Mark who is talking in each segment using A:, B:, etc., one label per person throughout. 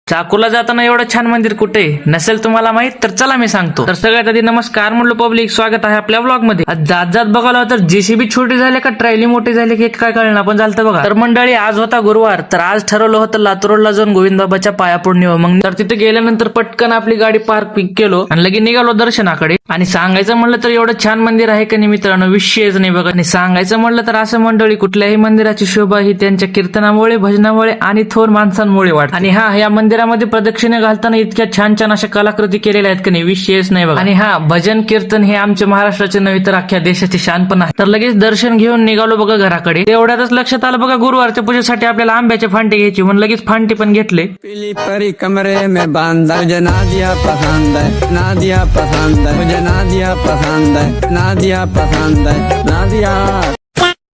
A: चाकूरला जाताना एवढं छान मंदिर कुठे नसेल तुम्हाला माहित तर चला मी सांगतो। तर सगळ्यात आधी नमस्कार म्हणलो पब्लिक, स्वागत आहे आपल्या ब्लॉग मध्ये। आज जात जात बघायला तर जेसीबी छोटी झाली का ट्रॅली मोठी झाली की काय कळणार पण झालं बघा। तर मंडळी आज होता गुरुवार, तर आज ठरवलं होतं लातूर रोडला जाऊन गोविंद बाबाच्या पाया पडून येऊ। मग तर तिथे गेल्यानंतर पटकन आपली गाडी पार्क केलो आणि लगे निघालो दर्शनाकडे। आणि सांगायचं म्हणलं तर एवढं छान मंदिर आहे का नाही मित्रांनो, विषयच नाही बघा। आणि सांगायचं म्हणलं तर असं मंडळी कुठल्याही मंदिराची शोभा ही त्यांच्या कीर्तनामुळे, भजनामुळे आणि थोर माणसांमुळे वाढते। आणि हा या मंदिरामध्ये प्रदक्षिणे घालताना इतक्या छान छान अशा कलाकृती केलेल्या आहेत का नाही, विषयच नाही बघा। आणि हा भजन कीर्तन हे आमच्या महाराष्ट्राचे नव्हे तर अख्ख्या देशाची शान पण आहे। तर लगेच दर्शन घेऊन निघालो बघा घराकडे। तेवढ्यातच लक्षात आलं बघा गुरुवारच्या पूजेसाठी आपल्याला आंब्याचे फांटे घ्यायचे, म्हणून लगेच फांटे पण घेतले।
B: पीली परी कमरे में बांधा, मुझे नादिया पसंद है, नादिया पसंद है, मुझे नादिया पसंद है, नादिया पसंद है, नादिया।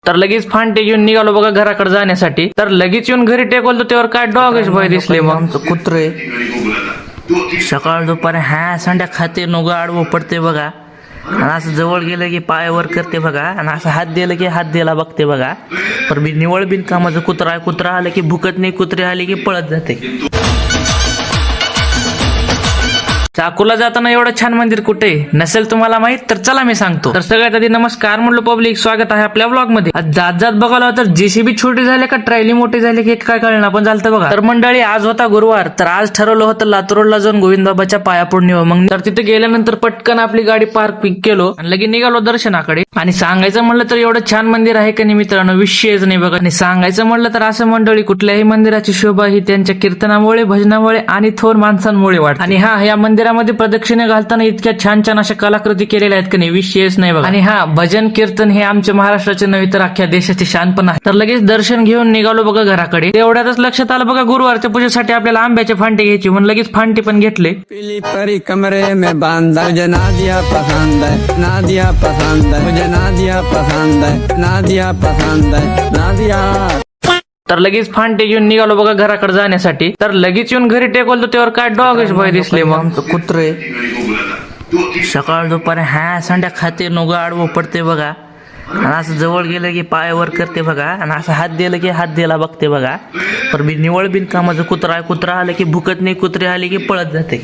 A: तर लगेच फांटे घेऊन निघालो बघा घराकडे जाण्यासाठी। तर लगेच येऊन घरी टेकवलं तेव्हा काय डॉगच भय दिसले मग। आमचं कुत्रे सकाळ दुपारी हा संड्या खाते, नोग आडवं पडते बघा। आणि असं जवळ गेलं की पायावर करते बघा, आणि असं हात दिलं की हात द्यायला बघते बघा। पण मी निवळ बिन कामाचं कुत्रा आहे, कुत्रा आलं की भुकत नाही, कुत्रे आले की पळत जाते। चाकूरला जाताना एवढं छान मंदिर कुठे नसेल तुम्हाला माहित तर चला मी सांगतो। तर सगळ्यात आधी नमस्कार म्हणलो पब्लिक, स्वागत आहे आपल्या ब्लॉग मध्ये। आज जात जात बघायला तर जेसीबी छोटी झाली का ट्रॅली मोठी झाली की काय कळणार पण झालं बघा। तर मंडळी आज होता गुरुवार, तर आज ठरवलं होतं लातूर रोडला जाऊन गोविंद बाबाच्या पाया पडून येऊ। मग तर तिथे गेल्यानंतर पटकन आपली गाडी पार्क केलो आणि लगे निघालो दर्शनाकडे। आणि सांगायचं म्हणलं तर एवढं छान मंदिर आहे का नाही मित्रांनो, विषयच नाही बघा। आणि सांगायचं म्हणलं तर असं मंडळी कुठल्याही मंदिराची शोभा ही त्यांच्या कीर्तनामुळे, भजनामुळे आणि थोर माणसांमुळे वाढते। आणि हा या मंदिरामध्ये प्रदक्षिणे घालताना इतक्या छान छान अशा कलाकृती केलेल्या आहेत का नाही, विषयच नाही बघा। आणि हा भजन कीर्तन हे आमच्या महाराष्ट्राचे नव्हे तर अख्ख्या देशाची शान पण आहे। तर लगेच दर्शन घेऊन निघालो बघा घराकडे। तेवढ्यातच लक्षात आलं बघा गुरुवारच्या पूजेसाठी आपल्याला आंब्याचे फांटे घ्यायचे, म्हणून लगेच फांटे पण घेतले।
B: पीली परी कमरे में बांधा, मुझे नादिया पसंद है, नादिया पसंद है, मुझे नादिया पसंद है, नादिया पसंद है, नादिया।
A: तर लगेच फांटे घेऊन निघालो बघा घराकडे जाण्यासाठी। तर लगेच येऊन घरी टेकवलं तेव्हा काय डॉगच भय दिसले मग। आमचं कुत्रे सकाळ दुपारी हा संड्या खाते, नोग आडवं पडते बघा। आणि असं जवळ गेलं की पायावर करते बघा, आणि असं हात दिलं की हात द्यायला बघते बघा। पण मी निवळ बिन कामाचं कुत्रा आहे, कुत्रा आलं की भुकत नाही, कुत्रे आले की पळत जाते।